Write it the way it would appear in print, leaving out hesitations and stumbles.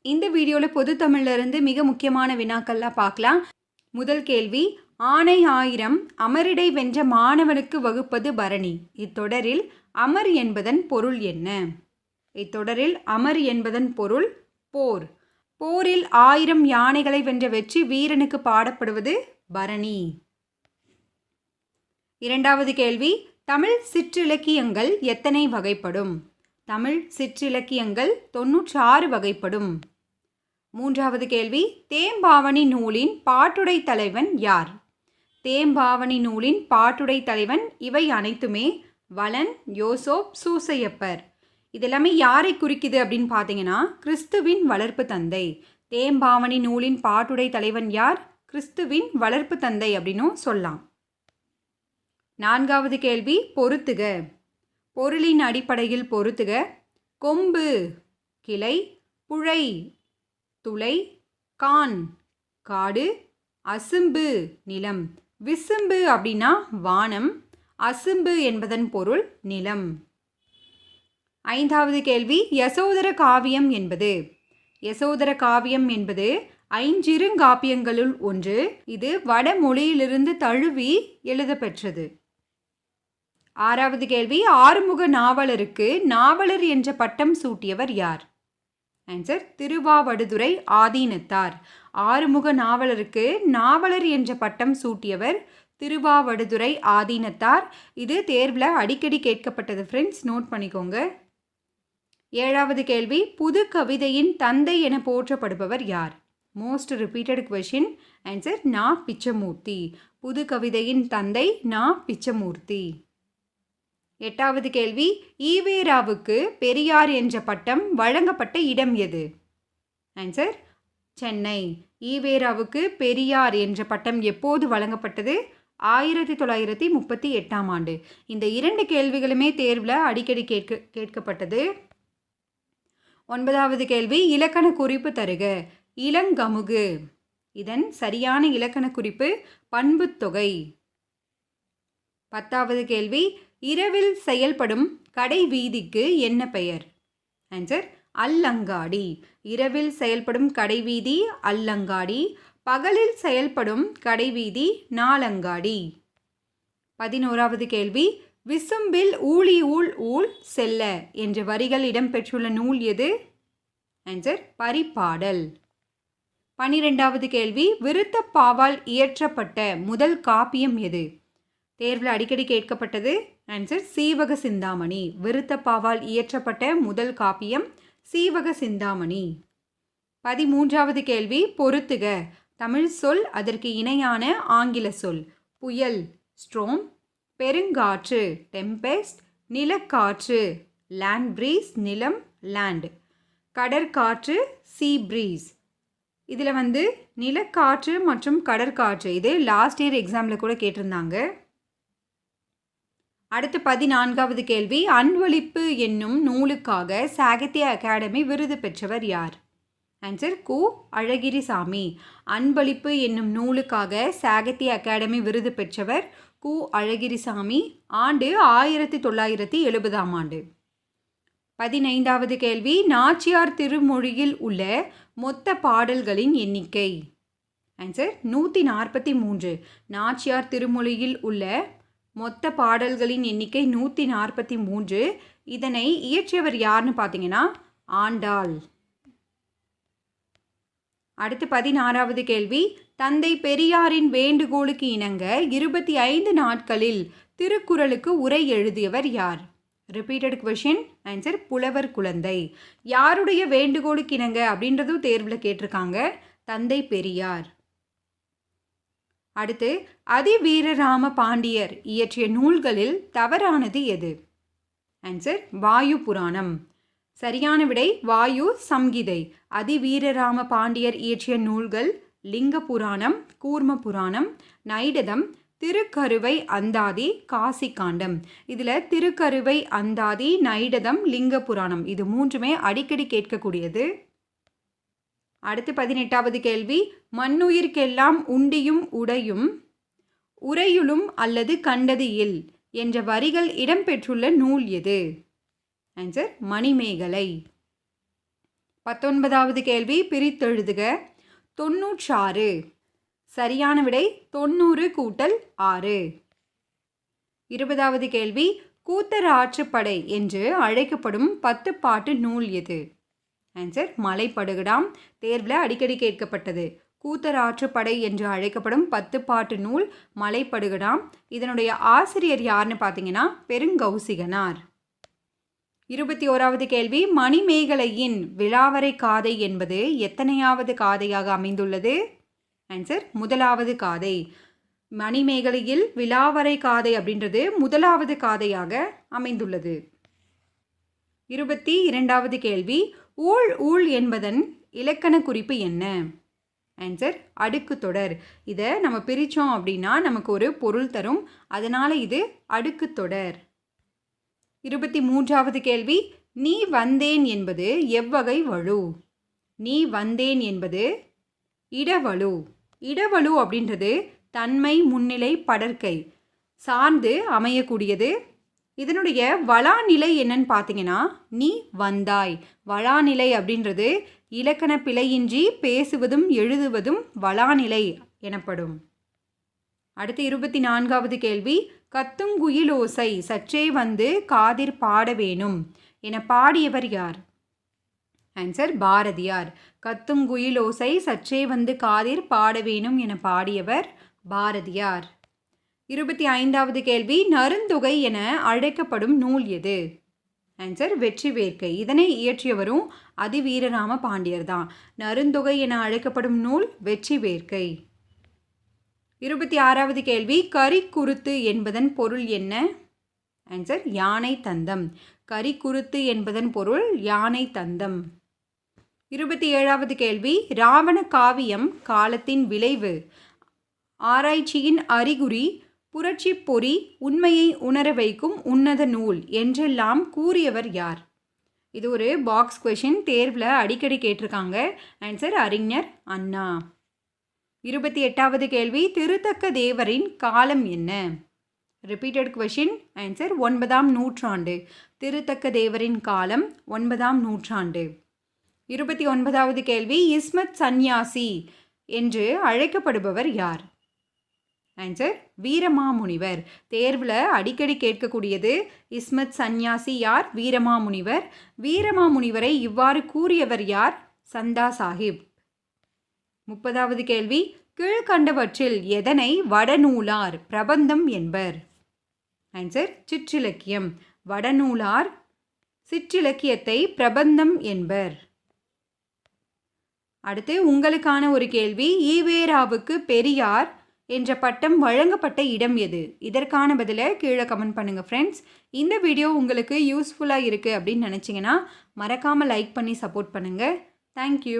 இந்த வீடியோவில் பொது தமிழ்லேருந்து மிக முக்கியமான வினாக்கள்லாம் பார்க்கலாம். முதல் கேள்வி, ஆனை ஆயிரம் அமரிடை வென்ற மாணவனுக்கு வகுப்பது பரணி. இத்தொடரில் அமர் என்பதன் பொருள் என்ன? இத்தொடரில் அமர் என்பதன் பொருள் போர். போரில் 1000 யானைகளை வென்ற வெற்றி வீரனுக்கு பாடப்படுவது பரணி. இரண்டாவது கேள்வி, தமிழ் சிற்றிலக்கியங்கள் எத்தனை வகைப்படும்? தமிழ் சிற்றிலக்கியங்கள் 96 வகைப்படும். மூன்றாவது கேள்வி, தேம்பாவணி நூலின் பாட்டுடை தலைவன் யார்? தேம்பாவணி நூலின் பாட்டுடை தலைவன் இவை அனைத்துமே வளன், யோசோப், சூசையப்பர். இதெல்லாமே யாரை குறிக்குது அப்படின்னு பார்த்தீங்கன்னா கிறிஸ்துவின் வளர்ப்பு தந்தை. தேம்பாவணி நூலின் பாட்டுடை தலைவன் யார்? கிறிஸ்துவின் வளர்ப்பு தந்தை அப்படின்னும் சொல்லலாம். நான்காவது கேள்வி, பொறுத்துக. பொருளின் அடிப்படையில் பொறுத்துக. கொம்பு கிளை, புழை துளை, கான் காடு, அசும்பு நிலம். விசும்பு அப்படின்னா வானம், அசும்பு என்பதன் பொருள் நிலம். ஐந்தாவது கேள்வி, யசோதர காவியம் என்பது? யசோதர காவியம் என்பது 5 காப்பியங்களுள் ஒன்று. இது வடமொழியிலிருந்து தழுவி எழுதப்பெற்றது. ஆறாவது கேள்வி, ஆறுமுக நாவலருக்கு நாவலர் என்ற பட்டம் சூட்டியவர் யார்? ஆன்சர், திருவாவடுதுறை ஆதீனத்தார். ஆறுமுக நாவலருக்கு நாவலர் என்ற பட்டம் சூட்டியவர் திருவாவடுதுறை ஆதீனத்தார். இது தேர்வில் அடிக்கடி கேட்கப்பட்டது ஃப்ரெண்ட்ஸ், நோட் பண்ணிக்கோங்க. ஏழாவது கேள்வி, புது கவிதையின் தந்தை என போற்றப்படுபவர் யார்? Most repeated question. ஆன்சர், நா. பிச்சமூர்த்தி. புது கவிதையின் தந்தை நா. பிச்சமூர்த்தி. எட்டாவது கேள்வி, ஈவேராவுக்கு பெரியார் என்ற பட்டம் வழங்கப்பட்ட இடம் எது? ஆன்சர், சென்னை. ஈவேராவுக்கு பெரியார் என்ற பட்டம் எப்போது வழங்கப்பட்டது? 1938ஆம் ஆண்டு. இந்த 2 கேள்விகளுமே தேர்வில் அடிக்கடி கேட்கப்பட்டது. ஒன்பதாவது கேள்வி, இலக்கண குறிப்பு தருக. இளங்கமுகு. இதன் சரியான இலக்கண குறிப்பு பண்புத்தொகை. பத்தாவது கேள்வி, இரவில் செயல்படும் கடை வீதிக்கு என்ன பெயர்? ஆன்சர், அல்லங்காடி. இரவில் செயல்படும் கடைவீதி அல்லங்காடி. பகலில் செயல்படும் கடைவீதி நாலங்காடி. 11வது கேள்வி, விசும்பில் ஊழி ஊழ் ஊழ் செல்ல என்ற வரிகள் இடம்பெற்றுள்ள நூல் எது? ஆன்சர், பரிபாடல். 12வது கேள்வி, விருத்தப்பாவால் இயற்றப்பட்ட முதல் காப்பியம் எது? தேர்வில் அடிக்கடி கேட்கப்பட்டது. ஆன்சர், சீவக சிந்தாமணி. விருத்தப்பாவால் இயற்றப்பட்ட முதல் காப்பியம் சீவக சிந்தாமணி. 13வது கேள்வி, பொறுத்துக. தமிழ் சொல், அதற்கு இணையான ஆங்கில சொல். புயல் ஸ்ட்ரோம், பெருங்காற்று டெம்பெஸ்ட், நிலக்காற்று லேண்ட் ப்ரீஸ் நிலம் லேண்ட், கடற்காற்று சீ ப்ரீஸ். இதில் நிலக்காற்று மற்றும் கடற்காற்று இது லாஸ்ட் இயர் எக்ஸாமில் கூட கேட்டிருந்தாங்க. அடுத்து 14வது கேள்வி, அன்பளிப்பு என்னும் நூலுக்காக சாகித்ய அகாடமி விருது பெற்றவர் யார்? ஆன்சர், கு. அழகிரிசாமி. அன்பளிப்பு என்னும் நூலுக்காக சாகித்ய அகாடமி விருது பெற்றவர் கு. அழகிரிசாமி. ஆண்டு 1970ஆம் ஆண்டு. 15வது கேள்வி, நாச்சியார் திருமொழியில் உள்ள மொத்த பாடல்களின் எண்ணிக்கை? ஆன்சர், 143. நாச்சியார் திருமொழியில் உள்ள மொத்த பாடல்களின் எண்ணிக்கை 143. இதனை இயற்றியவர் யாருன்னு பார்த்தீங்கன்னா ஆண்டாள். அடுத்து 16வது கேள்வி, தந்தை பெரியாரின் வேண்டுகோளுக்கு இணங்க 25 நாட்களில் திருக்குறளுக்கு உரை எழுதியவர் யார்? Repeated question. ஆன்சர், புலவர் குழந்தை. யாருடைய வேண்டுகோளுக்கு இணங்க அப்படின்றதும் தேர்வில் கேட்டிருக்காங்க. தந்தை பெரியார். அடுத்து, அதிவீரராம பாண்டியர் இயற்றிய நூல்களில் தவறானது எது? ஆன்சர், வாயு புராணம். சரியான விடை வாயு சம்ஹிதை. அதிவீரராம பாண்டியர் இயற்றிய நூல்கள் லிங்க புராணம், கூர்ம புராணம், நைடதம், திருக்கருவை அந்தாதி, காசி காண்டம். இதில் திருக்கருவை அந்தாதி, நைடதம், லிங்க புராணம் இது 3மே அடிக்கடி கேட்கக்கூடியது. அடுத்து 18வது கேள்வி, மண்ணுயிர்க்கெல்லாம் உண்டியும் உடையும் உரையுளும் அல்லது கண்டது இல் என்ற வரிகள் இடம்பெற்றுள்ள நூல் எது? ஆன்சர், மணிமேகலை. 19வது கேள்வி பிரித்தெழுதுக. 96. சரியான விடை 90 கூட்டல் 6. 20வது கேள்வி கூத்தராற்றுப்படை என்று அழைக்கப்படும் 10 பாட்டு நூல் எது? ஆன்சர் மலைப்படுகடாம். தேர்வில் அடிக்கடி கேட்கப்பட்டது. கூத்தராற்றுப்படை என்று அழைக்கப்படும் 10 பாட்டு நூல் மலைப்படுகடாம். இதனுடைய ஆசிரியர் யாருன்னு பார்த்தீங்கன்னா பெருங்கௌசிகனார். 21வது கேள்வி மணிமேகலையின் விலாவரை காதை என்பது எத்தனையாவது காதையாக அமைந்துள்ளது? ஆன்சர் முதலாவது காதை. மணிமேகலையில் விலாவரை காதை அப்படின்றது முதலாவது காதையாக அமைந்துள்ளது. 22வது கேள்வி ஊழ் ஊழ் என்பதன் இலக்கண குறிப்பு என்ன? ஆன்சர் அடுக்கு தொடர். இதை நம்ம பிரித்தோம் அப்படின்னா நமக்கு ஒரு பொருள் தரும். அதனால் இது அடுக்கு தொடர். 23வது கேள்வி நீ வந்தேன் என்பது எவ்வகை வழு? நீ வந்தேன் என்பது இடவழு. இடவழு அப்படின்றது தன்மை முன்னிலை படர்க்கை சார்ந்து அமையக்கூடியது. இதனுடைய வளாநிலை என்னன்னு பார்த்தீங்கன்னா நீ வந்தாய். வளாநிலை அப்படின்றது இலக்கண பிழையின்றி பேசுவதும் எழுதுவதும் வளாநிலை எனப்படும். அடுத்து 24வது கேள்வி கத்துங்குயிலோசை சற்றே வந்து காதிர் பாட வேணும் என பாடியவர் யார்? ஆன்சர் பாரதியார். கத்துங்குயிலோசை சற்றே வந்து காதிர் பாட வேணும் என பாடியவர் பாரதியார். 25வது கேள்வி நருந்தொகை என அழைக்கப்படும் நூல் எது? ஆன்சர் வெற்றி வேர்க்கை. இதனை இயற்றியவரும் அதிவீரராம பாண்டியர் தான். நருந்தொகை என அழைக்கப்படும் நூல் வெற்றி வேர்க்கை. 26வது கேள்வி கரிக்குருத்து என்பதன் பொருள் என்ன? ஆன்சர் யானை தந்தம். கரிக்குருத்து என்பதன் பொருள் யானை தந்தம். 27வது கேள்வி ராவண காவியம் காலத்தின் விளைவு ஆராய்ச்சியின் அறிகுறி புரட்சி பொறி உண்மையை உணர வைக்கும் உன்னத நூல் என்றெல்லாம் கூறியவர் யார்? இது ஒரு பாக்ஸ் கொஷின். தேர்வில் அடிக்கடி கேட்டிருக்காங்க. ஆன்சர் அறிஞர் அண்ணா. 28வது கேள்வி திருத்தக்க தேவரின் காலம் என்ன? Repeated question. ஆன்சர் 9ஆம் நூற்றாண்டு. திருத்தக்க தேவரின் காலம் 9ஆம் நூற்றாண்டு. 29வது கேள்வி இஸ்மத் சந்நியாசி என்று அழைக்கப்படுபவர் யார்? ஆன்சர் வீரமாமுனிவர். தேர்வில் அடிக்கடி கேட்கக்கூடியது. இஸ்மத் சந்நியாசி யார்? வீரமாமுனிவர். வீரமாமுனிவரை இவ்வாறு கூறியவர் யார்? சந்தா சாஹிப். 30வது கேள்வி கீழ்கண்டவற்றில் எதனை வடநூலார் பிரபந்தம் என்பர்? ஆன்சர் சிற்றிலக்கியம். வடநூலார் சிற்றிலக்கியத்தை பிரபந்தம் என்பர். அடுத்து உங்களுக்கான ஒரு கேள்வி ஈவேராவுக்கு பெரியார் என்ற பட்டம் வழங்கப்பட்ட இடம் எது? இதற்கான பதிலை கீழே கமெண்ட் பண்ணுங்கள் ஃப்ரெண்ட்ஸ். இந்த வீடியோ உங்களுக்கு யூஸ்ஃபுல்லாக இருக்குது அப்படின்னு நினச்சிங்கன்னா மறக்காமல் லைக் பண்ணி சப்போர்ட் பண்ணுங்கள். தேங்க்யூ.